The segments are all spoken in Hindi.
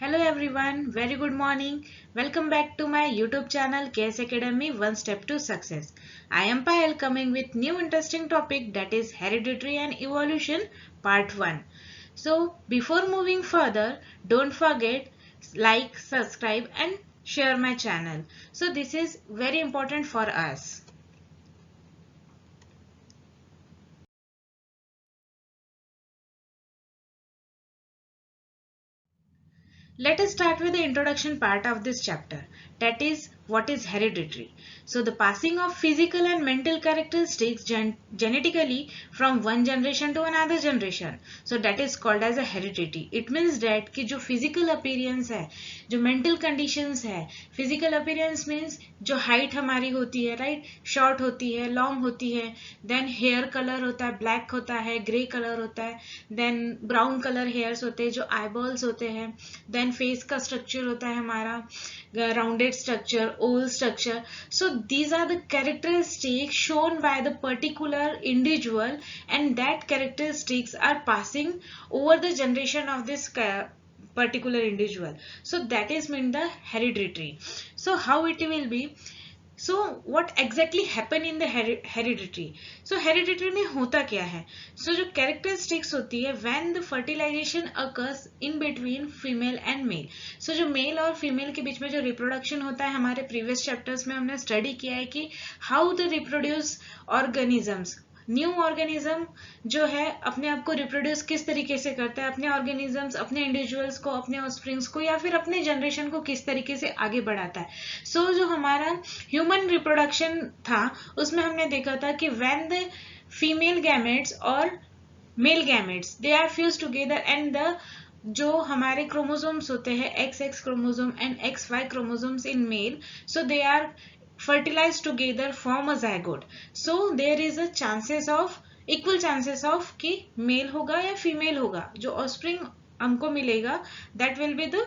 Hello everyone, very good morning. Welcome back to my YouTube channel KS Academy One Step to Success. I am Payal coming with new interesting topic that is Hereditary and Evolution Part 1. So before moving further, don't forget like, subscribe and share my channel. So this is very important for us. Let us start with the introduction part of this chapter, that is what is hereditary. So the passing of physical and mental characteristics genetically from one generation to another generation, so that is called as a heredity. It means that कि जो physical appearance है, जो mental conditions है, physical appearance means जो height हमारी होती है, right, short होती है, long होती है, then hair color होता है, black होता है, grey color होता है, then brown color hairs होते हैं, जो eyeballs होते हैं, then फेस का स्ट्रक्चर होता है हमारा rounded structure, Oval structure. So these are the characteristics shown by the particular individual, and that characteristics are passing over the generation of this particular individual. So that is meant the hereditary. So how it will be? So what exactly happen in the hereditary? So hereditary में होता क्या है? So जो characteristics होती है when the fertilization occurs in between female and male. So जो male और female के बीच में जो reproduction होता है, हमारे previous chapters में हमने study किया है कि how the reproduce organisms, new organism जो है अपने आप को रिप्रोड्यूस किस तरीके से करता है, अपने ऑर्गेनिजम्स, अपने इंडिविजुअल्स को, अपने ऑफस्प्रिंग्स को या फिर अपने जनरेशन को किस तरीके से आगे बढ़ाता है. सो जो हमारा ह्यूमन रिप्रोडक्शन था उसमें हमने देखा था कि व्हेन द फीमेल गैमेट्स और male gametes they are fuse together and the जो हमारे क्रोमोसोम्स होते हैं XX chromosome and XY chromosomes in male, so they are fertilized together form a zygote. So there is a chances of equal chances of कि मेल होगा या फीमेल होगा, जो ऑस्प्रिंग हमको मिलेगा that will be the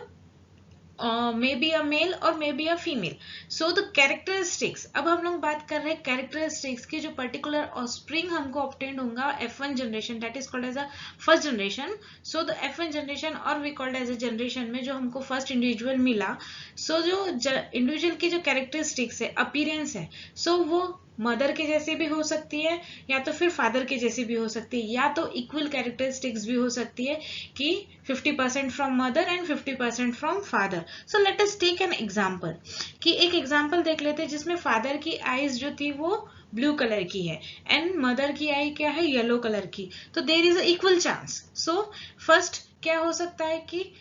maybe a male or maybe a female. So the characteristics, अब हम लोग बात कर रहे हैं characteristics की, जो particular offspring हमको obtained होगा F1 generation, that is called as a first generation. So the F1 generation or we called as a generation में जो हमको first individual मिला, so जो individual की जो characteristics है, appearance है, so वो मदर के जैसी भी हो सकती है या तो फिर फादर के जैसी भी हो सकती है, या तो इक्वल कैरेक्टरिस्टिक्स भी हो सकती है कि 50% from mother and 50% from father. So let us take an example, कि एक एग्जांपल देख लेते हैं जिसमें फादर की आईज जो थी वो ब्लू कलर की है एंड मदर की आई क्या है, येलो कलर की. तो there is a equal chance. So first क्या हो सकता है कि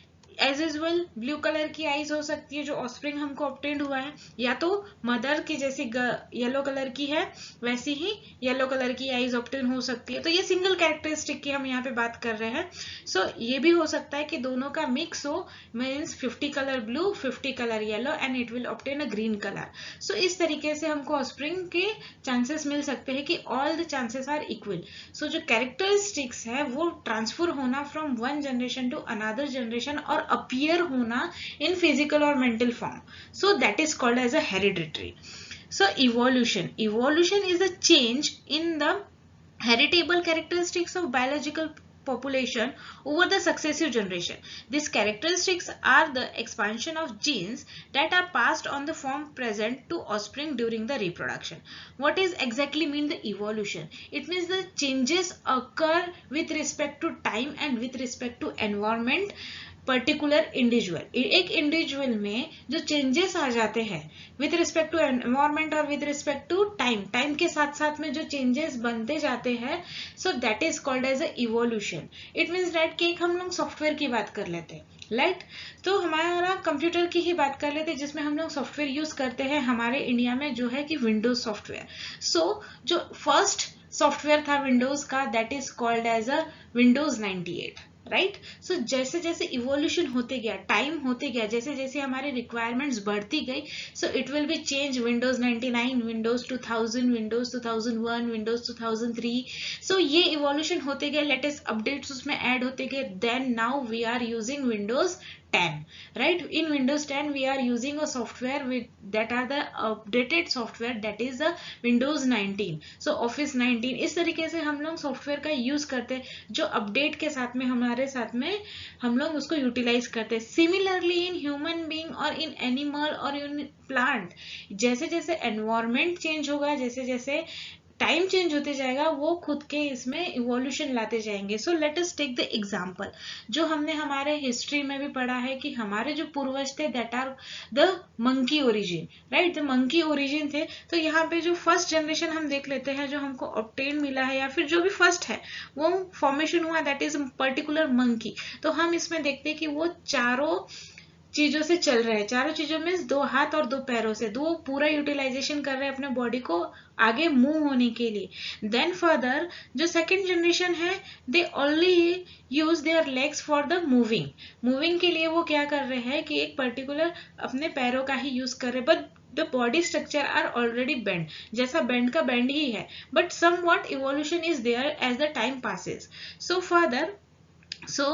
एज यूजुअल ब्लू कलर की आईज हो सकती है जो ऑस्प्रिंग हमको ऑब्टेन्ड हुआ है, या तो मदर की जैसी येलो कलर की है वैसी ही येलो कलर की आईज ऑब्टेन हो सकती है. तो ये सिंगल कैरेक्टरिस्टिक की हम यहाँ पे बात कर रहे हैं. सो ये भी हो सकता है कि दोनों का मिक्स हो, means 50 colour blue 50 colour yellow and it will obtain a green colour. So इस तरीके से हमको ऑस्प्रिंग के चांसेस मिल सकते हैं कि all the chances are equal. So जो कैरेक्टरिस्टिक्स है वो ट्रांसफर होना from one generation to another generation और appear होना in physical or mental form. So that is called as a hereditary. So evolution is a change in the heritable characteristics of biological population over the successive generation. These characteristics are the expansion of genes that are passed on the form present to offspring during the reproduction. What is exactly mean the evolution? It means the changes occur with respect to time and with respect to environment particular individual. एक इंडिविजुअल में जो चेंजेस आ जाते हैं विथ रिस्पेक्ट टू एनवायरमेंट और विथ रिस्पेक्ट टू टाइम के साथ साथ में जो चेंजेस बनते जाते हैं, so that is called as a evolution. It means that कि एक हम लोग सॉफ्टवेयर की बात कर लेते हैं, राइट. तो हमारा कंप्यूटर की ही बात कर लेते हैं जिसमें हम लोग सॉफ्टवेयर यूज करते हैं हमारे इंडिया में जो है कि विंडोज सॉफ्टवेयर. सो जो फर्स्ट सॉफ्टवेयर था विंडोज का that is called as a Windows 98, right. So जैसे जैसे इवोल्यूशन होते गया, टाइम होते गया, जैसे जैसे हमारी रिक्वायरमेंट्स बढ़ती गई, so it will be change. Windows 99, Windows 2000, Windows 2001, Windows 2003. सो ये इवोल्यूशन होते गए, लेटेस्ट अपडेट्स उसमें ऐड होते गए. Then now we are using Windows 10, right. In Windows 10 we are using a software that are the updated software, that is the Windows 19. So Office 19 इस तरीके से हम लोग सॉफ्टवेयर का यूज करते हैं जो अपडेट के साथ में हमारे हमारे साथ में हम लोग उसको यूटिलाइज करते हैं। सिमिलरली इन ह्यूमन बीइंग और इन एनिमल और इन प्लांट, जैसे जैसे एनवायरमेंट चेंज होगा, जैसे जैसे टाइम चेंज होते जाएगा, वो खुद के इसमें इवोल्यूशन लाते जाएंगे। So let us take the example, जो हमने हमारे हिस्ट्री में भी पढ़ा है कि हमारे जो पूर्वज थे that are the monkey origin, right, the monkey origin थे। तो यहाँ पे जो फर्स्ट जनरेशन हम देख लेते हैं, जो हमको ऑब्टेन मिला है या फिर जो भी फर्स्ट है वो फॉर्मेशन हुआ, दैट इज पर्टिकुलर मंकी। तो हम इसमें देखते हैं कि वो चारों चीजों से चल रहे हैं, चारों चीजों में दो हाथ और दो पैरों से, दो पूरा यूटिलाइजेशन कर रहे हैं अपने बॉडी को आगे मूव होने के लिए। देन फर्दर जो सेकंड जनरेशन है, they only use their legs for the moving. Moving के लिए वो क्या कर रहे हैं कि एक पर्टिकुलर अपने पैरों का ही यूज कर रहे हैं, but the body structure are already bend, जैसा बेंड का बेंड ही है, but somewhat evolution is there as the time passes. So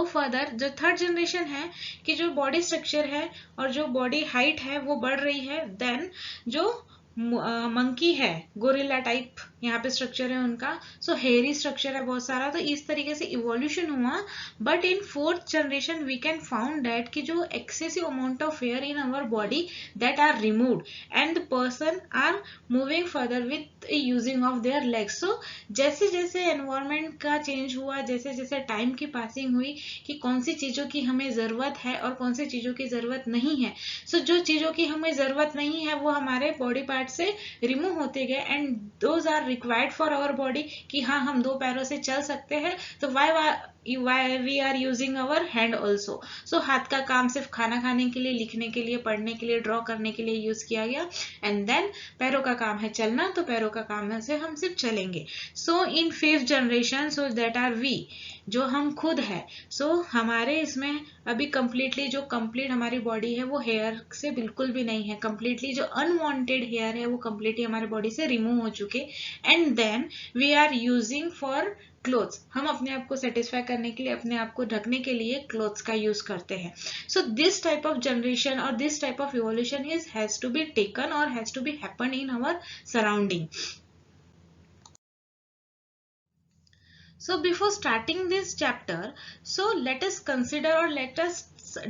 further जो थर्ड जनरेशन है कि जो बॉडी स्ट्रक्चर है और जो बॉडी हाइट है वो बढ़ रही है। देन जो मंकी है, गोरिल्ला टाइप यहाँ पे स्ट्रक्चर है उनका, सो हेयरी स्ट्रक्चर है बहुत सारा, तो इस तरीके से इवोल्यूशन हुआ। But in fourth generation we can found that कि जो excessive amount of hair in our body that are removed and the person are moving further with using of their legs. So जैसे जैसे एनवायरमेंट का चेंज हुआ, जैसे जैसे टाइम की पासिंग हुई कि कौन सी चीजों की हमें जरूरत है और कौन सी चीजों की जरूरत नहीं है, सो जो चीजों की हमें जरूरत नहीं है वो हमारे बॉडी पार्ट से रिमूव होते गए, and those are required for our body कि हाँ हम दो पैरों से चल सकते हैं, तो why we are using our hand also। so हाथ का काम सिर्फ खाना खाने के लिए, लिखने के लिए, पढ़ने के लिए, ड्रॉ करने के लिए यूज किया गया, एंड देन पैरों का काम है चलना, तो पैरों का काम है से हम सिर्फ चलेंगे। So in fifth generation, so that are we, जो हम खुद है, सो हमारे इसमें अभी कंप्लीटली जो कंप्लीट हमारी बॉडी है वो हेयर से बिल्कुल भी नहीं है, कंप्लीटली जो अनवांटेड हेयर है वो कंप्लीटली हमारे बॉडी से रिमूव हो चुके, and then we are using for clothes. हम अपने आप को सेटिस्फाई करने के लिए, अपने आप को ढकने के लिए क्लोथ्स का यूज करते हैं। So this type of generation और this type of evolution is has to be taken और has to be happen in our surrounding. So before starting this chapter, so let us consider or let us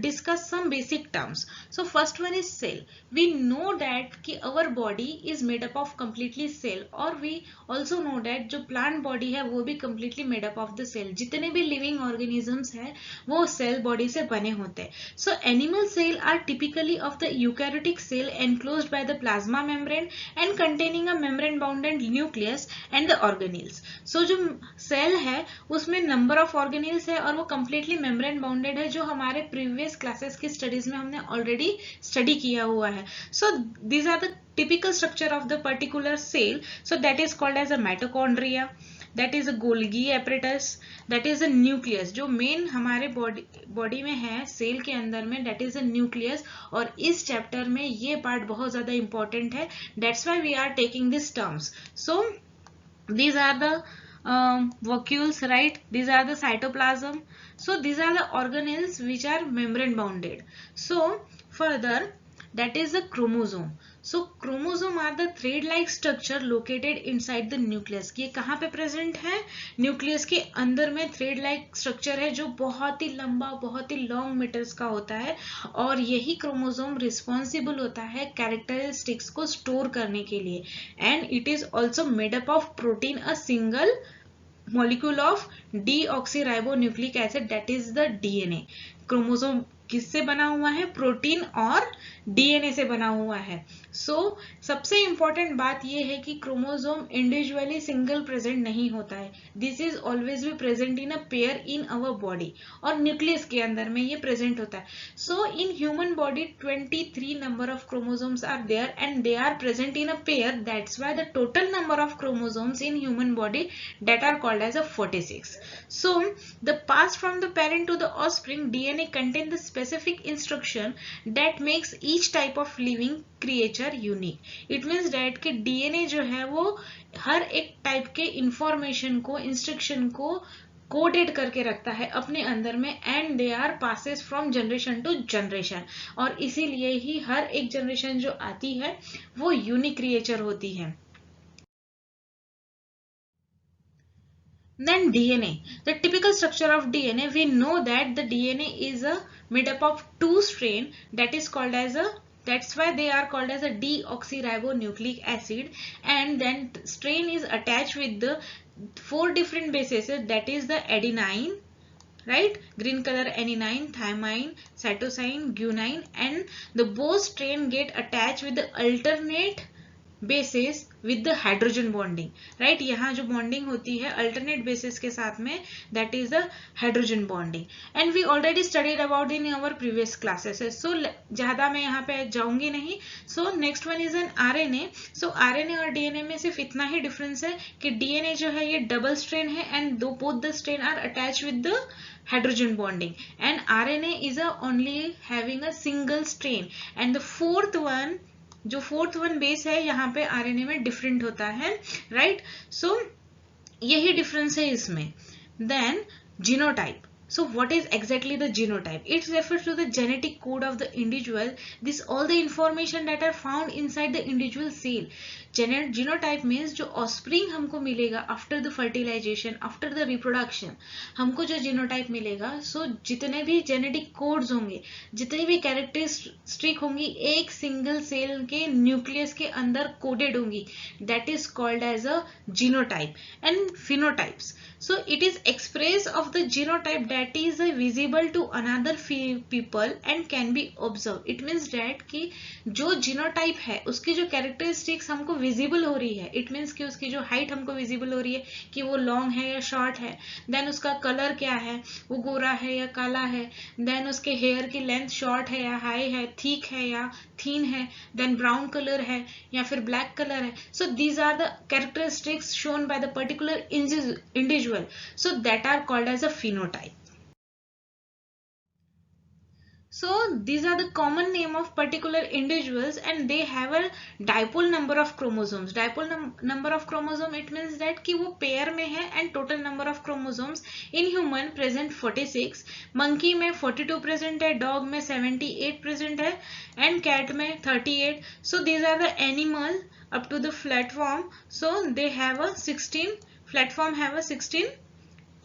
discuss some basic terms. So first one is cell. We know that कि our body is made up of completely cell, और we also know that जो plant body है वो भी completely made up of the cell। जितने भी living organisms है वो cell body से बने होते हैं। So animal cell are typically of the eukaryotic cell enclosed by the plasma membrane and containing a membrane bounded nucleus and the organelles। So जो cell है उसमें number of organelles है और वो completely membrane bounded है, जो हमारे प्रीवियस क्लासेस की स्टडीज में हमने ऑलरेडी स्टडी किया हुआ है। So these are the typical structure of the particular cell. So that is called as a mitochondria, that is a Golgi apparatus, that is a nucleus. जो मेन हमारे बॉडी में है सेल के अंदर में, दैट इज अ न्यूक्लियस। और इस चैप्टर में ये पार्ट बहुत ज्यादा इंपॉर्टेंट है, that's why we are taking this terms. So these are the vacuoles, right? These are the cytoplasm. So these are the organelles which are membrane bounded. So further, that is the chromosome. So chromosome are the thread like structure located inside the nucleus। ये कहाँ पे प्रेजेंट है? न्यूक्लियस के अंदर में थ्रेड लाइक स्ट्रक्चर है जो बहुत ही लंबा, बहुत ही लॉन्ग मीटर्स का होता है, और यही क्रोमोसोम रिस्पॉन्सिबल होता है कैरेक्टरिस्टिक्स को स्टोर करने के लिए, and it is also made up of protein, a single molecule of deoxyribonucleic acid, that is the DNA। Chromosome किससे बना हुआ है? प्रोटीन और डीएनए से बना हुआ है। सो सबसे इंपॉर्टेंट बात यह है कि क्रोमोसोम इंडिविजुअली सिंगल प्रेजेंट नहीं होता है, this is always be present in a pair in our body, और न्यूक्लियस के अंदर में ये प्रेजेंट होता है। So in human body 23 number of chromosomes are there and they are present in a pair, that's why the total number of chromosomes in human body that are called as a 46। So the pass from the parent to the offspring DNA contain the specific instruction that makes each type of living creature unique। It means that कि DNA जो है वो हर एक टाइप के इंफॉर्मेशन को, इंस्ट्रक्शन को कोडेड करके रखता है अपने अंदर में, and they are passes from generation to generation, और इसीलिए ही हर एक जनरेशन जो आती है वो यूनिक क्रिएचर होती है। Then DNA. The typical structure of DNA, we know that the DNA is a made up of two strain, that is called as a, that's why they are called as a deoxyribonucleic acid, and then strain is attached with the four different bases, that is the adenine, right, green color adenine, thymine, cytosine, guanine, and the both strain get attached with the alternate basis with the hydrogen bonding, right, यहाँ जो बॉन्डिंग होती है अल्टरनेट बेसिस के साथ में, that is the hydrogen bonding, and we already studied about in our previous classes, so ज्यादा मैं यहाँ पे जाऊंगी नहीं. So next one is an RNA. So RNA और डीएनए में सिर्फ इतना ही डिफरेंस है कि डीएनए जो है ये डबल स्ट्रेन है एंड दो both the strand are attach with the hydrogen bonding, and RNA is only having a single strain, and the fourth one, जो फोर्थ वन बेस है यहाँ पे आरएनए में डिफरेंट होता है, राइट. सो यही डिफरेंस है इसमें. Then genotype. So what is exactly the genotype? It refers to the genetic code of the individual. This all the information that are found inside the individual cell. Genotype means जो offspring हमको मिलेगा after the fertilization, after the reproduction, हमको जो genotype मिलेगा, so जितने भी genetic codes होंगे, जितनी भी characteristic होंगी, एक single cell के nucleus के अंदर coded होंगी, that is called as a genotype. And phenotypes. So it is express of the genotype that is visible to another people and can be observed. It means that कि जो जीनोटाइप है उसकी जो कैरेक्टरिस्टिक्स हमको विजिबल हो रही है, इट मीन्स कि उसकी जो हाइट हमको विजिबल हो रही है कि वो लॉन्ग है या शॉर्ट है, देन उसका कलर क्या है, वो गोरा है या काला है, देन उसके हेयर की लेंथ शॉर्ट है या हाई है, थिक है या थीन है, देन ब्राउन कलर है या फिर ब्लैक कलर है. So these are the characteristics shown by the particular individual, so that are called as a phenotype. So these are the common name of particular individuals, and they have a dipole number of chromosomes. Dipole number of chromosome, it means that कि वो pair में है, and total number of chromosomes in human present 46, monkey में 42 present है, dog में 78 present है, and cat में 38. So these are the animal up to the flatworm. So they have a 16, flatworm have a 16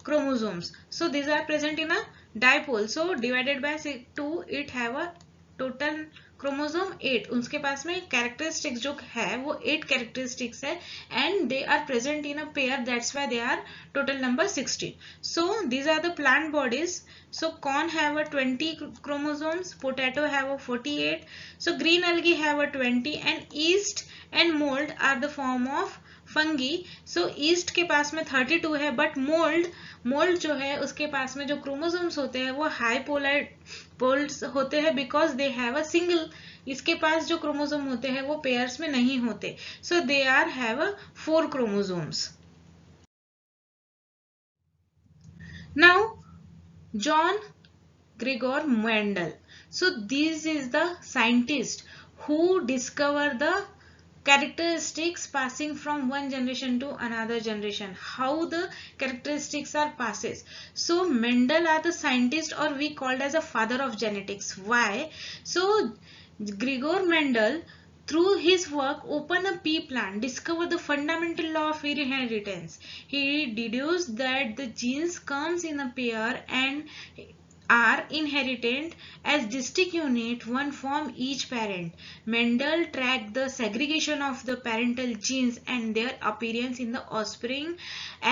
chromosomes. So these are present in a dipole. So divided by 2, it have a total chromosome 8. उसके पास में characteristics जो है वो 8 characteristics है, and they are present in a pair. That's why they are total number 16. So these are the plant bodies. So corn have a 20 chromosomes, potato have a 48. So green algae have a 20, and yeast and mold are the form of fungi. So east के पास में 32 है, बट मोल्ड जो है उसके पास में जो क्रोमोसोम्स होते हैं वो हाई पोल्स होते हैं, because they have a single, इसके पास जो क्रोमोसोम होते हैं वो पेयर्स में नहीं होते. So they are have 4 chromosomes. Now John Gregor Mendel. So this is the scientist who discover the characteristics passing from one generation to another generation, how the characteristics are passes. So Mendel are the scientist, or we called as a father of genetics. Why? So Gregor Mendel, through his work, open a pea plant, discover the fundamental law of inheritance. He deduced that the genes comes in a pair and are inherited as distinct unit, one from each parent. Mendel tracked the segregation of the parental genes and their appearance in the offspring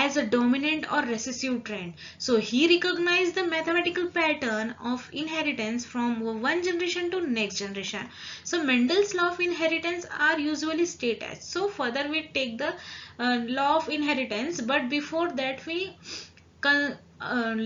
as a dominant or recessive trend. So he recognized the mathematical pattern of inheritance from one generation to next generation. So Mendel's law of inheritance are usually stated as. So further we take the law of inheritance, but before that we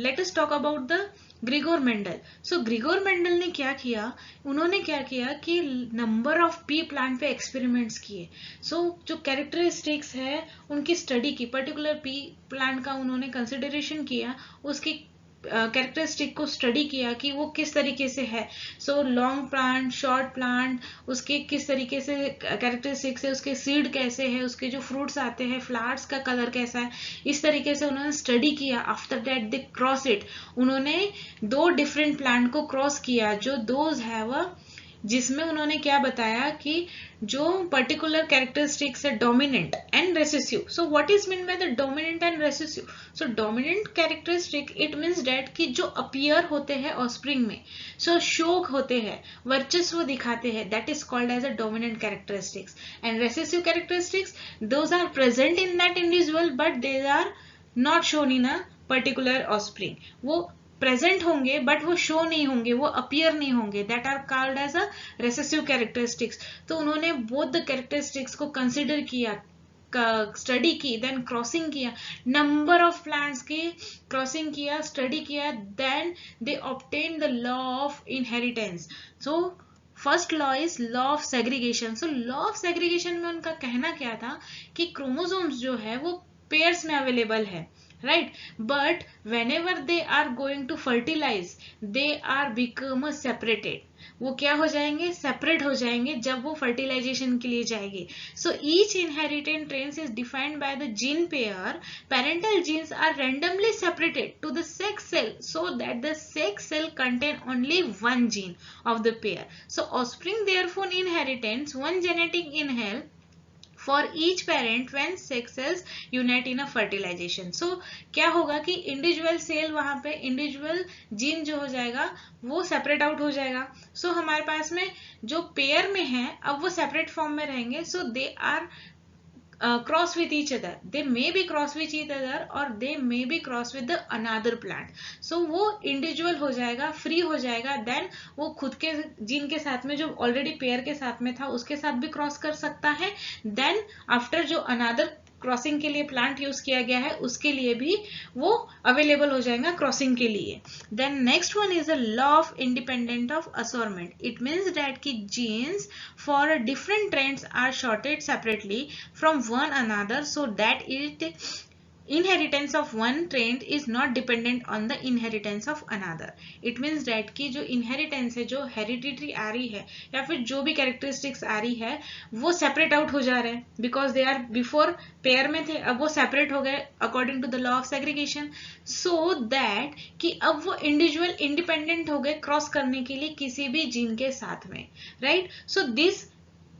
let us talk about the Grigor Mendel. So Grigor Mendel ने क्या किया, उन्होंने क्या किया कि नंबर ऑफ पी प्लांट पे एक्सपेरिमेंट्स किए. सो जो कैरेक्टरिस्टिक्स है उनकी स्टडी की, पर्टिकुलर पी प्लांट का उन्होंने कंसिडरेशन किया, उसकी कैरेक्टरिस्टिक को स्टडी किया कि वो किस तरीके से है. So long plant, short plant, उसके किस तरीके से कैरेक्टरिस्टिक्स है, उसके सीड कैसे है, उसके जो फ्रूट्स आते हैं, फ्लावर्स का कलर कैसा है, इस तरीके से उन्होंने स्टडी किया. After that they cross it, उन्होंने 2 डिफरेंट प्लांट को क्रॉस किया जो दोज हैव अ जिसमें उन्होंने क्या बताया कि जो पर्टिकुलर कैरेक्टरिस्टिक्स है dominant and recessive. So what is mean by the dominant and recessive? So dominant characteristic it means that कि जो अपीयर होते हैं ऑस्प्रिंग में, सो शोक होते हैं, वर्चस्व दिखाते हैं, that is called as a dominant characteristics. And recessive characteristics those are present in that individual but they are not shown in a particular offspring. वो प्रेजेंट होंगे बट वो शो नहीं होंगे, वो अपीयर नहीं होंगे, that are called as a recessive characteristics. तो उन्होंने बोथ द कैरेक्टरिस्टिक्स को कंसिडर किया, स्टडी की, देन क्रॉसिंग किया, नंबर ऑफ प्लांट्स की क्रॉसिंग किया, स्टडी किया, then they obtain the law of inheritance. So first law is law of segregation. So law of segregation में उनका कहना क्या था कि क्रोमोसोम्स जो है वो पेयर्स में अवेलेबल है, right? But whenever they are going to fertilize, they are become separated. वो क्या हो जाएंगे? सेपरेट हो जाएंगे जब वो फर्टिलाइजेशन के लिए जाएंगे. So each inherited traits is defined by the gene pair. Parental genes are randomly separated to the sex cell so that the sex cell contain only one gene of the pair. So offspring therefore inheritance one genetic inhale for each parent when sex cells unite in a fertilization. So क्या होगा कि इंडिविजुअल सेल वहां पे इंडिविजुअल जीन जो हो जाएगा वो सेपरेट आउट हो जाएगा. सो हमारे पास में जो पेयर में है अब वो सेपरेट फॉर्म में रहेंगे. So they are cross with each other. They may be cross with each other or they may be cross with the another plant. So वो individual हो जाएगा, free हो जाएगा, then वो खुद के जीन के साथ में जो already पेयर के साथ में था उसके साथ भी क्रॉस कर सकता है. then after जो another क्रॉसिंग के लिए प्लांट यूज किया गया है उसके लिए भी वो अवेलेबल हो जाएगा क्रॉसिंग के लिए. Then next one is the law of independent of assortment. It means that कि genes for different trends are sorted separately from one another so that it inheritance of one trait is not dependent on the inheritance of another. It means that कि जो inheritance है, जो hereditary आ रही है या फिर जो भी characteristics आ रही है वो separate out हो जा रहे हैं because they are before pair में थे, अब वो separate हो गए according to the law of segregation. So that कि अब वो individual independent हो गए cross करने के लिए किसी भी जीन के साथ में, right? So this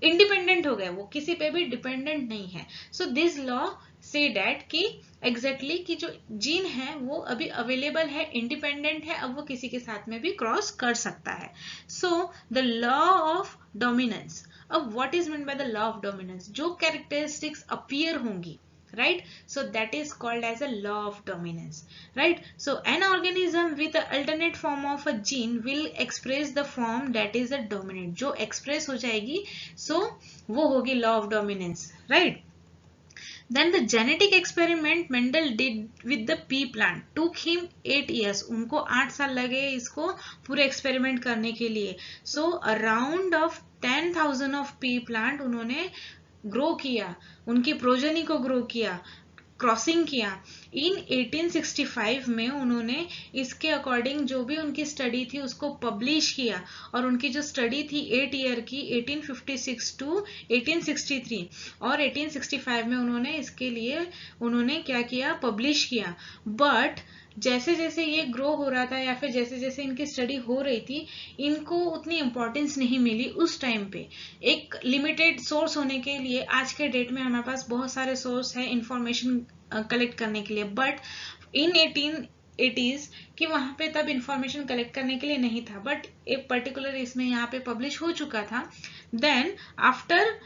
इंडिपेंडेंट हो गए, वो किसी पे भी डिपेंडेंट नहीं है. So this law say that कि एग्जैक्टली कि जो जीन है वो अभी अवेलेबल है, इंडिपेंडेंट है, अब वो किसी के साथ में भी क्रॉस कर सकता है. So the law of dominance. अब what is mean by the law of dominance? जो कैरेक्टरिस्टिक्स अपीयर होंगी, right? So that is called as a law of dominance, right? So an organism with an alternate form of a gene will express the form that is a dominant. जो express हो जाएगी so वो होगी law of dominance, right? Then the genetic experiment Mendel did with the pea plant took him 8 years. उनको 8 साल लगे इसको पूरे एक्सपेरिमेंट करने के लिए. So around of 10,000 of pea plant उन्होंने ग्रो किया, उनकी प्रोजनी को ग्रो किया, क्रॉसिंग किया. इन 1865 में उन्होंने इसके अकॉर्डिंग जो भी उनकी स्टडी थी उसको पब्लिश किया और उनकी जो स्टडी थी 8 ईयर की 1856 टू 1863 और 1865 में उन्होंने इसके लिए उन्होंने क्या किया, पब्लिश किया. बट जैसे जैसे ये ग्रो हो रहा था या फिर जैसे जैसे इनकी स्टडी हो रही थी इनको उतनी इम्पोर्टेंस नहीं मिली उस टाइम पे. एक लिमिटेड सोर्स होने के लिए आज के डेट में हमारे पास बहुत सारे सोर्स हैं इंफॉर्मेशन कलेक्ट करने के लिए, बट इन 1880s कि वहां पे तब इंफॉर्मेशन कलेक्ट करने के लिए नहीं था, बट एक पर्टिकुलर इसमें यहाँ पे पब्लिश हो चुका था. देन आफ्टर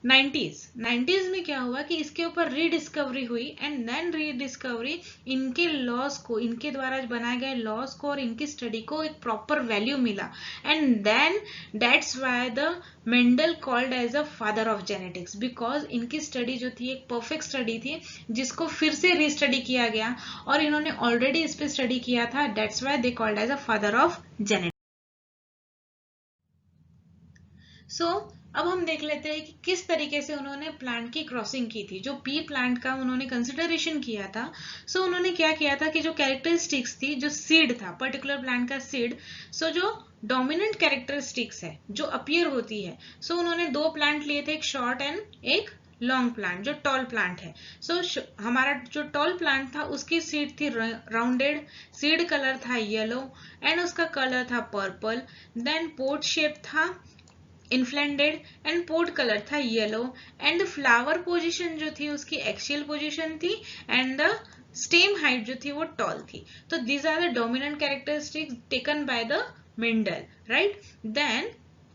90s में क्या हुआ कि इसके ऊपर रीडिस्कवरी हुई एंड देन रीडिस्कवरी इनके लॉस को, इनके द्वारा बनाए गए लॉस को और इनकी स्टडी को एक प्रॉपर वैल्यू मिला and then that's why the Mendel called as a father of genetics because इनकी स्टडी जो थी एक परफेक्ट स्टडी थी जिसको फिर से रीस्टडी किया गया और इन्होंने ऑलरेडी इस पे स्टडी किया था. That's why they called as a father of genetics. So अब हम देख लेते हैं कि किस तरीके से उन्होंने प्लांट की क्रॉसिंग की थी. जो पी प्लांट का उन्होंने कंसिडरेशन किया था, सो उन्होंने क्या किया था कि जो कैरेक्टरिस्टिक्स थी, जो सीड था पर्टिकुलर प्लांट का सीड, सो जो डोमिनेंट कैरेक्टरिस्टिक्स है जो अपीयर होती है, सो उन्होंने 2 प्लांट लिए थे, एक शॉर्ट एंड एक लॉन्ग प्लांट जो टॉल प्लांट है. सो हमारा जो टॉल प्लांट था उसकी सीड थी राउंडेड, सीड कलर था येलो एंड उसका कलर था पर्पल. देन पोट शेप था इन्फ्लेंडेड एंड पोर्ट कलर था येलो एंड फ्लावर पोजीशन जो थी उसकी एक्सियल पोजीशन थी एंड द स्टेम हाइट जो थी वो टॉल थी. तो these are the dominant characteristics taken by the Mendel, right. Then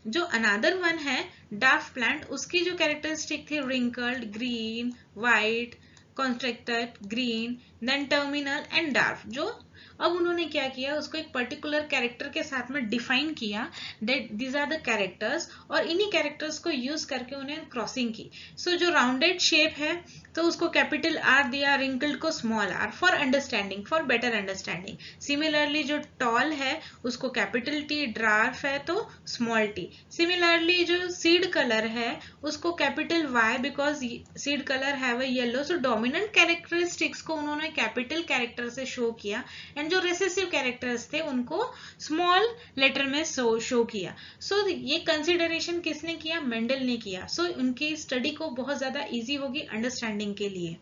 जो अनदर वन है डार्फ प्लांट, उसकी जो कैरेक्टरिस्टिक थी wrinkled, green, white, constricted, green, then terminal and dwarf. जो अब उन्होंने क्या किया, उसको एक पर्टिकुलर कैरेक्टर के साथ में डिफाइन किया that these are the characters, और इन्हीं कैरेक्टर्स को यूज करके उन्हें क्रॉसिंग की. सो जो राउंडेड शेप है तो उसको कैपिटल आर दिया, रिंकल्ड को small R for understanding, for better understanding. Similarly जो टॉल है उसको कैपिटल टी, ड्रार्फ है तो स्मॉल टी. सिमिलरली जो सीड कलर है उसको capital Y because seed colour have a yellow. So dominant characteristics को उन्होंने कैपिटल कैरेक्टर से शो किया एंड जो रिसेसिव कैरेक्टर्स थे उनको स्मॉल लेटर में शो किया. सो ये कंसिडरेशन किसने किया, मेंडल ने किया. सो उनकी स्टडी को बहुत ज्यादा इजी होगी अंडरस्टैंडिंग के लिए.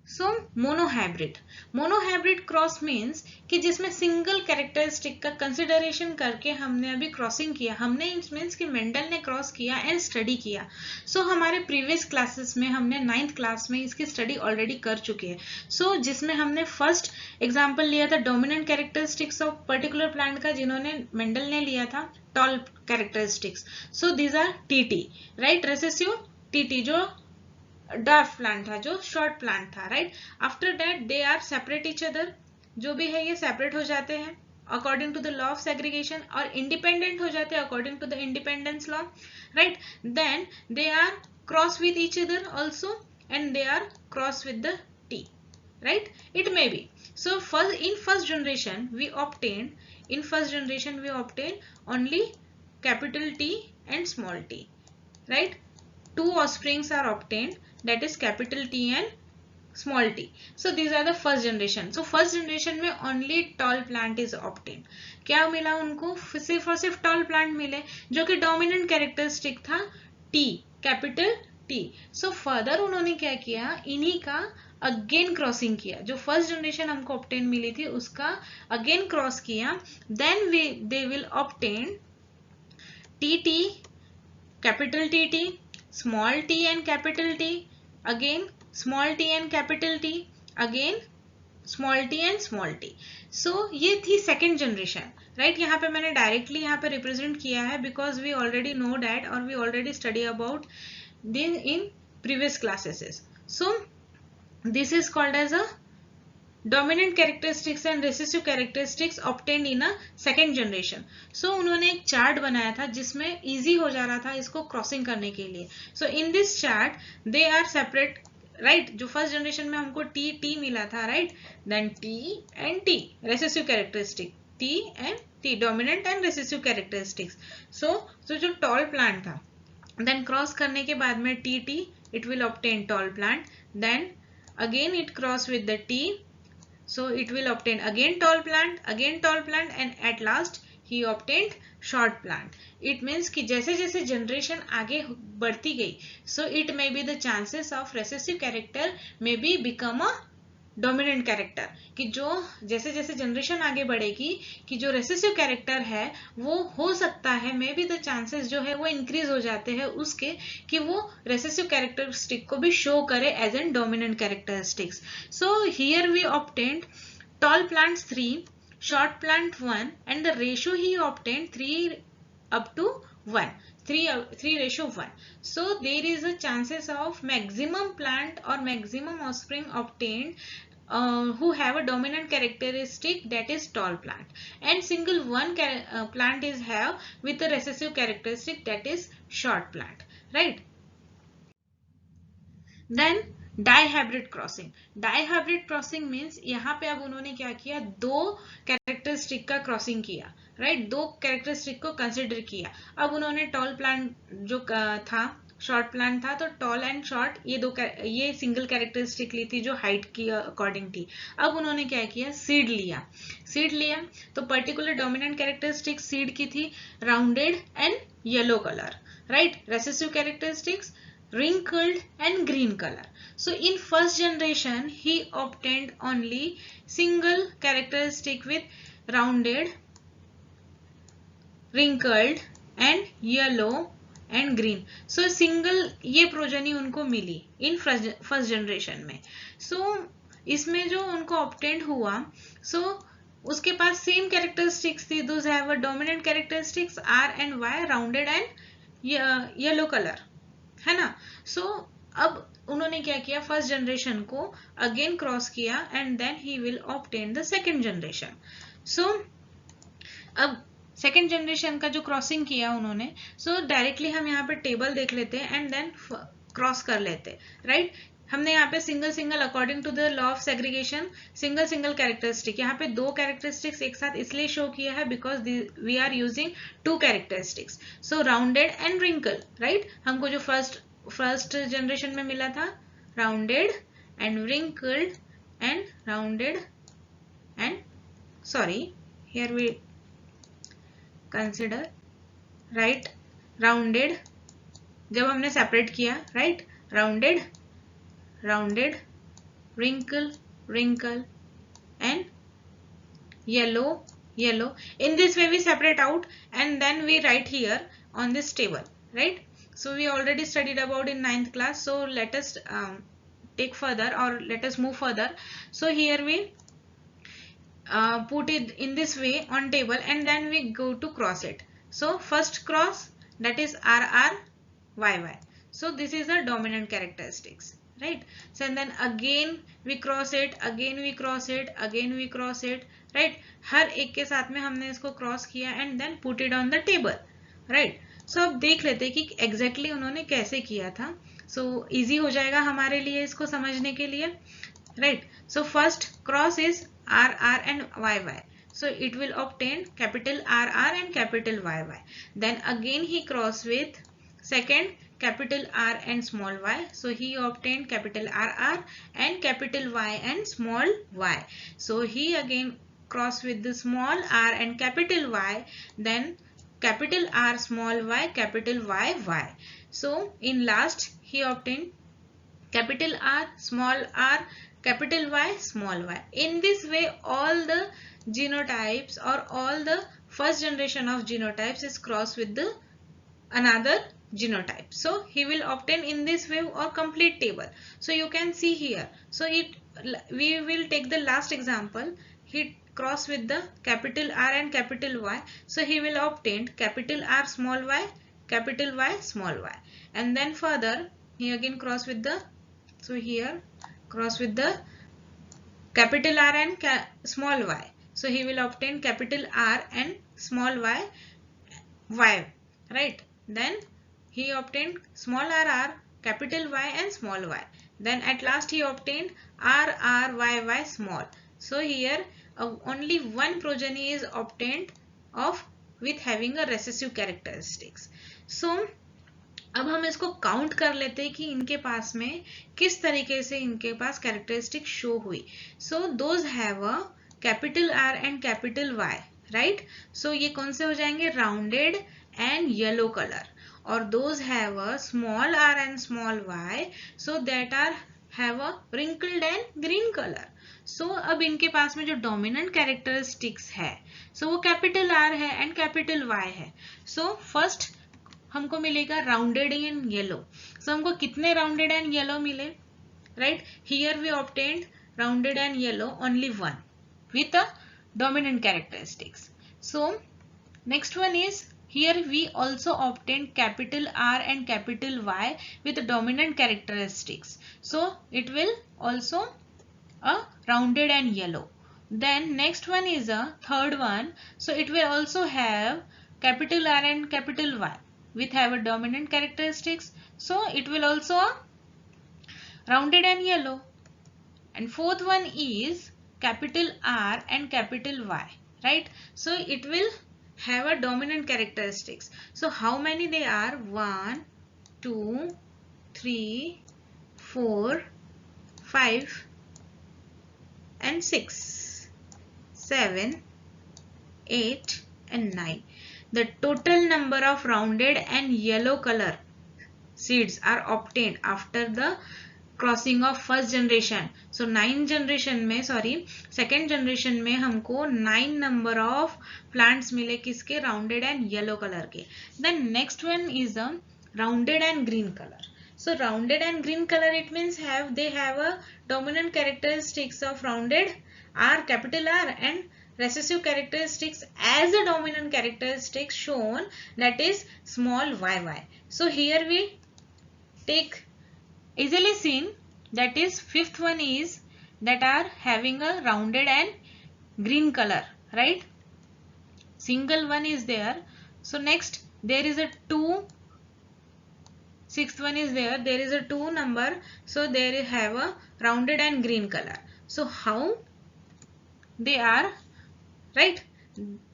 सो मोनोहाइब्रिड, मोनोहाइब्रिड क्रॉस मीन्स कि जिसमें सिंगल कैरेक्टरिस्टिक का कंसिडरेशन करके हमने अभी क्रॉसिंग किया. हमने मीन्स कि मेंडल ने क्रॉस किया एंड स्टडी किया. सो हमारे प्रीवियस क्लासेस में हमने 9th क्लास में इसकी स्टडी ऑलरेडी कर चुके हैं. सो जिसमें हमने फर्स्ट एग्जाम्पल लिया था dominant characteristics of particular plant का, जिन्होंने मेंडल ने लिया था tall characteristics. So these are TT, right. Recessive TT जो डार्फ प्लांट था, जो शॉर्ट प्लांट था, right. After that they are separate each other, जो भी है ये सेपरेट हो जाते हैं according to the law of segregation, और इंडिपेंडेंट हो जाते हैं according to the independence law, right. Then they are cross with each other also and they are cross with the T, right. It may be. So in first generation we obtained only capital T and small t, right. Two offsprings are obtained, that is capital T and small t. So these are the first generation. So first generation में only tall plant is obtained. क्या मिला उनको, सिर्फ और सिर्फ tall plant मिले जो कि dominant characteristic था T, capital T. So further उन्होंने क्या किया, इन्हीं का अगेन क्रॉसिंग किया. जो फर्स्ट जनरेशन हमको ऑब्टेन मिली थी उसका अगेन क्रॉस किया. Then they will obtain T T, capital T T, small t and capital T, again small t and capital T, again small t and small t. So ये थी सेकेंड जनरेशन, राइट. यहाँ पे मैंने डायरेक्टली यहाँ पे रिप्रेजेंट किया है because we already know that और we already study about this in previous classes. So this is called as a dominant characteristics and recessive characteristics obtained in a second generation. So उन्होंने एक चार्ट बनाया था जिसमें इजी हो जा रहा था इसको क्रॉसिंग करने के लिए. So in this chart they are separate, right. जो फर्स्ट जनरेशन में हमको टी टी मिला था, right. Then T and T recessive characteristic, T and T dominant and recessive characteristics. So जो tall plant था, then क्रॉस करने के बाद में T T it will obtain tall plant, then again it cross with the T. So it will obtain again tall plant, and at last he obtained short plant. It means कि जैसे जैसे जनरेशन आगे बढ़ती गई, so it may be the chances of recessive character may be become a dominant character, कि जो जैसे जैसे जनरेशन आगे बढ़ेगी कि जो रेसेसिव कैरेक्टर है वो हो सकता है, मे बी द चांसेस जो है वो इंक्रीज हो जाते हैं उसके कि वो रेसेसिव कैरेक्टरिस्टिक को भी शो करे as an dominant characteristics. So here we obtained tall plants 3, short plant 1 and the ratio ही obtained 3 up to 1. 3:1. So there is a chances of maximum plant or maximum offspring obtained who have a dominant characteristic, that is tall plant, and single one plant is have with a recessive characteristic, that is short plant, right. Then dihybrid crossing. Dihybrid crossing means यहाँ पे अब उन्होंने क्या किया, दो कैरेक्टरिस्टिक का क्रॉसिंग किया, राइट. दो कैरेक्टरिस्टिक को कंसिडर किया. अब उन्होंने टॉल प्लांट जो था, शॉर्ट प्लांट था, तो टॉल एंड शॉर्ट ये सिंगल कैरेक्टरिस्टिक ली थी जो हाइट की अकॉर्डिंग थी. अब उन्होंने क्या किया, सीड लिया तो पर्टिकुलर डोमिनेंट कैरेक्टरिस्टिक सीड की थी rounded and yellow colour, right. Recessive characteristics wrinkled and green color. So in first generation he obtained only single characteristic with rounded wrinkled and yellow and green. So single ये प्रोजनी उनको मिली इन फर्स्ट जनरेशन में. So इसमें जो उनको ऑब्टेंड हुआ, so उसके पास सेम कैरेक्टरिस्टिक्स थी. Those have a dominant characteristics R and Y, rounded and yellow colour, है ना. सो अब उन्होंने क्या किया, फर्स्ट जनरेशन को अगेन क्रॉस किया and then he will obtain the second generation. So अब सेकेंड जनरेशन का जो क्रॉसिंग किया उन्होंने, सो डायरेक्टली हम यहाँ पे टेबल देख लेते हैं एंड देन क्रॉस कर लेते, राइट. हमने यहाँ पे single single according to the law of segregation single single characteristic, यहाँ पे दो कैरेक्टरिस्टिक्स एक साथ इसलिए शो किया है because we are using two characteristics. So rounded and wrinkle, right. हमको जो फर्स्ट जनरेशन में मिला था, rounded and wrinkled and rounded and sorry here we consider, right, rounded जब हमने सेपरेट किया, right, rounded rounded, wrinkle, wrinkle and yellow, yellow. In this way we separate out and then we write here on this table, right. So we already studied about in 9th class. So let us take further or let us move further. So here we put it in this way on table and then we go to cross it. So first cross, that is RR, YY. So this is the dominant characteristics, right. So and then again we cross it, again we cross it, again we cross it, right. हर एक के साथ में हमने इसको क्रॉस किया and then put it on the table, right. So अब देख लेते हैं कि exactly उन्होंने कैसे किया था. So easy हो जाएगा हमारे लिए इसको समझने के लिए, right. So first cross is RR and YY. So it will obtain capital RR and capital YY. Then again he cross with second capital R and small y. So he obtained capital RR and capital Y and small y. So he again cross with the small r and capital Y, then capital R small y, capital Y y. So in last he obtained capital R small r, capital Y small y. In this way all the genotypes or all the first generation of genotypes is crossed with the another genotype. So he will obtain in this way or complete table. So you can see here. So we will take the last example. He cross with the capital R and capital Y. So he will obtain capital R small y, capital Y small y. And then further he again cross with the, so here cross with the capital R and small y. So he will obtain capital R and small y, y, right. Then he obtained small rr, capital Y and small y. Then at last he obtained RRYY small. So here only one progeny is obtained of with having a recessive characteristics. So अब हम इसको काउंट कर लेते हैं कि इनके पास में किस तरीके से इनके पास कैरेक्टरिस्टिक शो हुई. So those have a capital R and capital Y, right. So ये कौन से हो जाएंगे, राउंडेड and yellow color, or those have a small r and small y, so that are have a wrinkled and green color. So अब इनके पास में जो dominant characteristics है, so वो capital R है and capital Y है. So first हमको मिलेगा rounded and yellow. So हमको कितने rounded and yellow मिले, right. Here we obtained rounded and yellow only one with a dominant characteristics. So next one is, here we also obtained capital R and capital Y with dominant characteristics. So it will also a rounded and yellow. Then next one is a third one. So it will also have capital R and capital Y with have a dominant characteristics. So it will also a rounded and yellow. And fourth one is capital R and capital Y, right. So it will have a dominant characteristics. So how many they are? 1, 2, 3, 4, 5 and 6, 7, 8 and 9. The total number of rounded and yellow color seeds are obtained after the crossing of first generation. So 9 generation में, सॉरी सेकेंड जनरेशन में हमको 9 नंबर ऑफ प्लांट्स मिले किसके, राउंडेड एंड येलो कलर के. Then next one is the rounded and green color. So rounded and green color, it means they have a dominant characteristics of rounded R, capital R, and recessive characteristics as a dominant characteristic shown, that is small yy. So here we take easily seen, that is fifth one is that are having a rounded and green color, right? Single one is there. So next there is a 2, sixth one is there, there is a 2 number, so they have a rounded and green color. So how they are, right?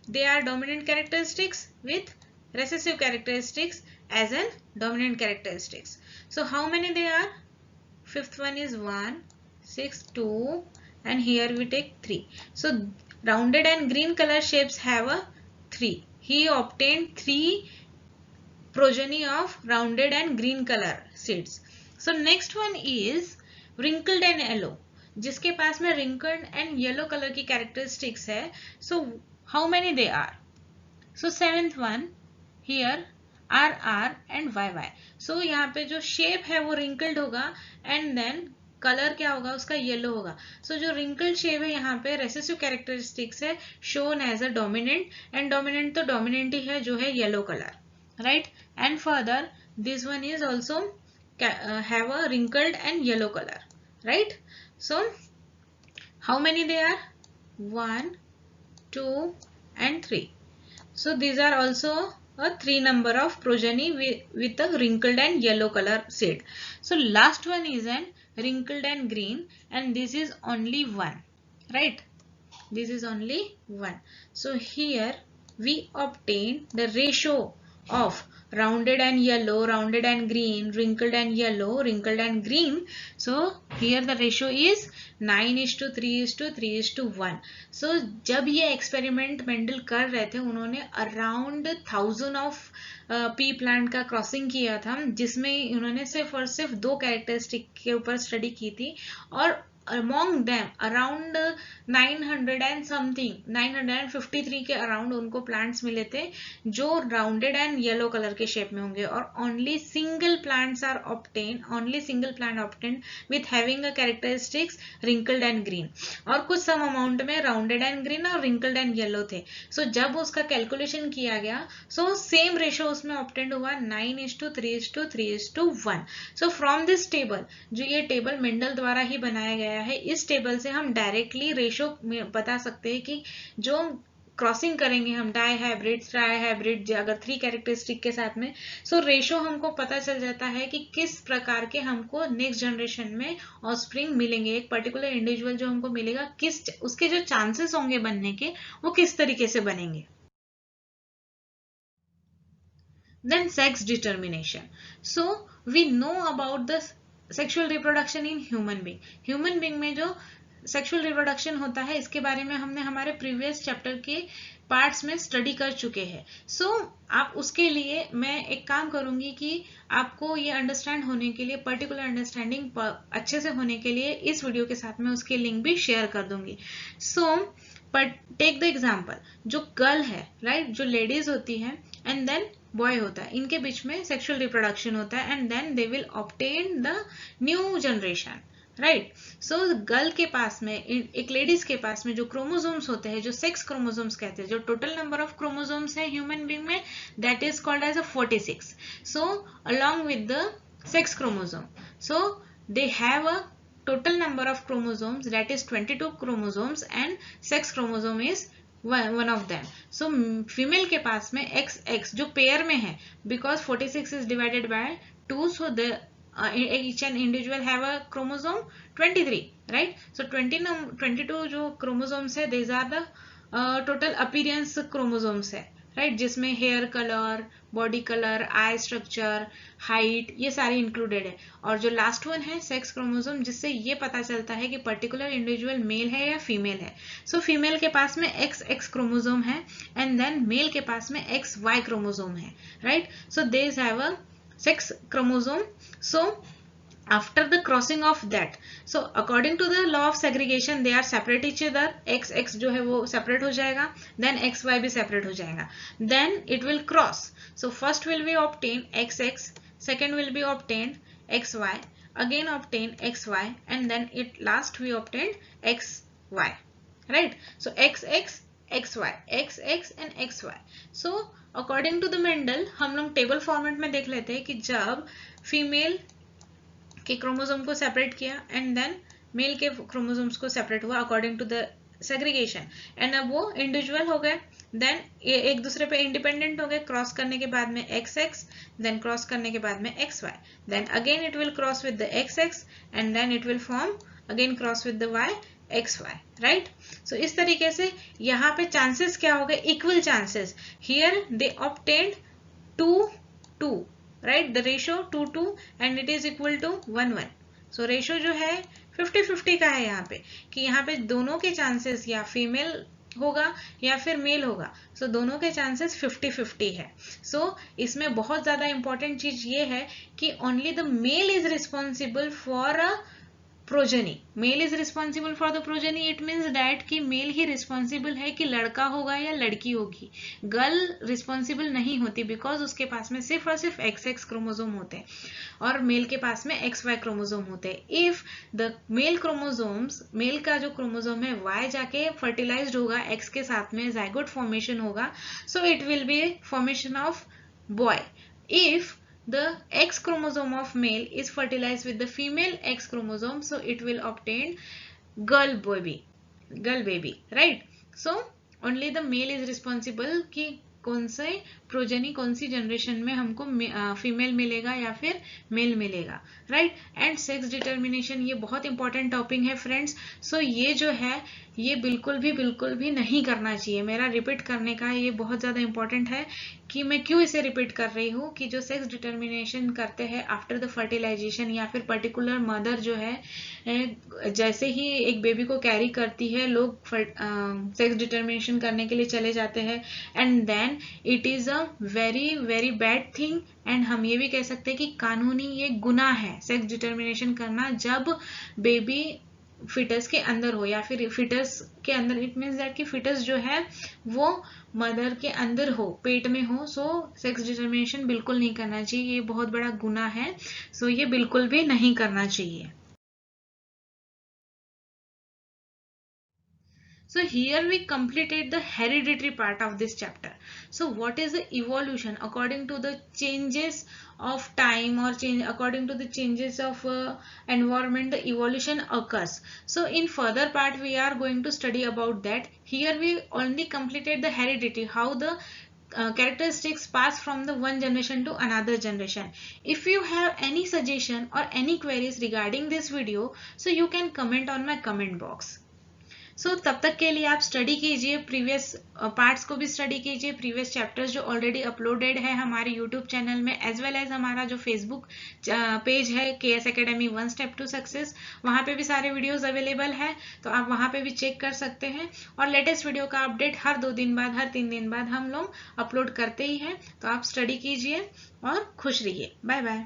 They are dominant characteristics with recessive characteristics as an dominant characteristics. So how many they are? Fifth one is 1, 6, 2, and here we take 3. So rounded and green color shapes have a 3. He obtained 3 progeny of rounded and green color seeds. So next one is wrinkled and yellow, जिसके पास में wrinkled and yellow color की characteristics है. So how many they are? So seventh one here RR and YY. So यहाँ पे जो shape है वो wrinkled होगा and then कलर क्या होगा उसका, येलो होगा. सो जो रिंकल्ड शेप है यहाँ पे रेसेसिव कैरेक्टरिस्टिक्स है shown as a dominant, and dominant तो डोमिनेंट ही है जो है yellow colour, right? And further this one is also have a wrinkled and yellow color, right? So how many they are? 1, 2 and 3. So these are also a 3 number of progeny with a wrinkled and yellow color seed. So last one is an wrinkled and green, and this is only 1, right? This is only 1. So here we obtain the ratio of rounded and yellow, rounded and green, wrinkled and yellow, wrinkled and green. So here the ratio is 9:3:3:1. So जब ये एक्सपेरिमेंट मेंडल कर रहे थे, उन्होंने अराउंड 1000 ऑफ पी प्लांट का क्रॉसिंग किया था, जिसमें उन्होंने सिर्फ और सिर्फ 2 कैरेक्टरिस्टिक के ऊपर स्टडी की थी, और among them around 900 and something 953 के अराउंड उनको प्लांट्स मिले थे जो राउंडेड एंड येलो कलर के शेप में होंगे, और only single plants are obtain, only single plant obtain with having a characteristics wrinkled and green, और कुछ सम अमाउंट में राउंडेड एंड ग्रीन और रिंकल्ड एंड येलो थे. सो जब उसका कैलकुलेशन किया गया, सो सेम रेशो उसमें ऑब्टेन हुआ 9:3:3:1. सो फ्रॉम दिस टेबल, जो ये टेबल मेंडल द्वारा ही बनाया गया है, इस टेबल से हम डायरेक्टली रेशो बता सकते हैं कि जो क्रॉसिंग करेंगे हम डाई हाइब्रिड, ट्राई हाइब्रिड, अगर 3 कैरेक्टरिस्टिक के साथ में, सो रेशो हमको पता चल जाता है कि किस प्रकार के हमको नेक्स्ट जनरेशन में ऑफस्प्रिंग मिलेंगे. एक पर्टिकुलर इंडिविजुअल जो हमको मिलेगा, किस उसके जो चांसेस होंगे बनने के, वो किस तरीके से बनेंगे. Then sex determination. So we know about the sexual reproduction in human being. Human being में जो सेक्सुअल रिप्रोडक्शन होता है, इसके बारे में हमने हमारे प्रीवियस चैप्टर के पार्ट्स में स्टडी कर चुके हैं. सो आप उसके लिए मैं एक काम करूंगी कि आपको ये अंडरस्टैंड होने के लिए, पर्टिकुलर अंडरस्टैंडिंग अच्छे से होने के लिए, इस वीडियो के साथ में उसके लिंक भी शेयर कर दूंगी. So but take the example, जो गर्ल है, राइट, जो लेडीज होती है एंड देन बॉय होता है, इनके बीच में सेक्सुअल रिप्रोडक्शन होता है and then they will obtain the new generation, right. So girl के पास में, एक लेडीज के पास में जो क्रोमोसोम्स होते हैं, जो सेक्स क्रोमोसोम्स कहते हैं, जो टोटल नंबर ऑफ क्रोमोसोम्स है ह्यूमन बीइंग में, that is called as a 46. So along with the sex chromosome, so they have a total number of chromosomes, that is 22 chromosomes, and sex chromosome is one of them. So female के पास में XX जो पेयर में है, because 46 is divided by 2, so the each and individual have a chromosome 23, right? So 22 जो chromosomes है, these are the total appearance chromosomes है, राइट, जिसमें हेयर कलर, बॉडी कलर, आई स्ट्रक्चर, हाइट, ये सारे इंक्लूडेड है. और जो लास्ट वन है सेक्स क्रोमोसोम, जिससे ये पता चलता है कि पर्टिकुलर इंडिविजुअल मेल है या फीमेल है. सो फीमेल के पास में XX क्रोमोसोम है एंड देन मेल के पास में XY क्रोमोसोम है, right. So they have a sex chromosome. So after the crossing of that, so according to the law of segregation they are separate each other, x x जो है वो separate हो जाएगा, then x y भी separate हो जाएगा, then it will cross. So first will be obtain x x, second will be obtained x y, again obtain x y, and then it last we obtained x y, right? So x x x y, x x and x y. So according to the Mendel हम लोग टेबल फॉर्मेट में देख लेते हैं कि जब फीमेल के क्रोमोसोम को सेपरेट किया एंड देन मेल के क्रोमोसोम्स को सेपरेट हुआ according to the segregation, and अब वो इंडिविजुअल हो गए, देन ये एक दूसरे पे इंडिपेंडेंट हो गए, क्रॉस करने के बाद में एक्स एक्स, देन क्रॉस करने के बाद में X Y, then again it will cross with the X X and then it will form again cross with the Y X Y, right? So इस तरीके से यहाँ पे चांसेस क्या हो गए, equal chances, here they obtained 2-2, right? The ratio 2-2 and it is equal to 1-1. So ratio जो है 50-50 का है यहाँ पे, कि यहाँ पे दोनों के चांसेस या फीमेल होगा या फिर मेल होगा, सो दोनों के चांसेस 50-50 है. सो इसमें बहुत ज्यादा इंपॉर्टेंट चीज ये है कि only the male is responsible for a progeny. Male is responsible for the progeny, it means that कि मेल ही रिस्पॉन्सिबल है कि लड़का होगा या लड़की होगी. गर्ल रिस्पॉन्सिबल नहीं होती बिकॉज उसके पास में सिर्फ और सिर्फ एक्स एक्स क्रोमोसोम होते हैं और मेल के पास में एक्स वाई क्रोमोसोम होते हैं. If the male chromosomes, male का जो क्रोमोसोम है वाई जाके फर्टिलाइज्ड होगा एक्स के साथ में, जाइगोट फॉर्मेशन होगा, so it will be formation of boy. If the X chromosome of male is fertilized with the female X chromosome, so it will obtain girl baby, right? So only the male is responsible कि कौन से प्रोजेनी, कौन सी जनरेशन में हमको फीमेल मिलेगा या फिर मेल मिलेगा, राइट? एंड सेक्स डिटर्मिनेशन ये बहुत इंपॉर्टेंट टॉपिक है फ्रेंड्स. सो ये जो है ये बिल्कुल भी नहीं करना चाहिए. मेरा रिपीट करने का ये बहुत ज़्यादा इंपॉर्टेंट है कि मैं क्यों इसे रिपीट कर रही हूँ, कि जो सेक्स डिटर्मिनेशन करते हैं आफ्टर द फर्टिलाइजेशन या फिर पर्टिकुलर मदर जो है जैसे ही एक बेबी को कैरी करती है, लोग सेक्स डिटर्मिनेशन करने के लिए चले जाते हैं, and then it is a very bad thing. And हम ये भी कह सकते हैं कि कानूनी ये गुनाह है सेक्स डिटर्मिनेशन करना जब बेबी फिटस के अंदर हो या फिर फिटस के अंदर. इट मीन्स दैट कि फिटस जो है वो मदर के अंदर हो, पेट में हो. सो सेक्स डिटर्मिनेशन बिल्कुल नहीं करना चाहिए, ये बहुत बड़ा गुनाह है. सो ये बिल्कुल भी नहीं करना चाहिए. So here we completed the hereditary part of this chapter. So what is the evolution according to the changes of time or change according to the changes of environment, the evolution occurs. So in further part we are going to study about that. Here we only completed the heredity, how the characteristics pass from the one generation to another generation. If you have any suggestion or any queries regarding this video, so you can comment on my comment box. सो तब तक के लिए आप स्टडी कीजिए, प्रीवियस पार्ट्स को भी स्टडी कीजिए, प्रीवियस चैप्टर्स जो ऑलरेडी अपलोडेड है हमारे यूट्यूब चैनल में, एज वेल एज हमारा जो फेसबुक पेज है KS Academy 1 Step to Success, वहाँ पे भी सारे वीडियोस अवेलेबल है, तो आप वहाँ पे भी चेक कर सकते हैं. और लेटेस्ट वीडियो का अपडेट हर 2 दिन बाद, हर 3 दिन बाद हम लोग अपलोड करते ही हैं. तो आप स्टडी कीजिए और खुश रहिए. Bye bye.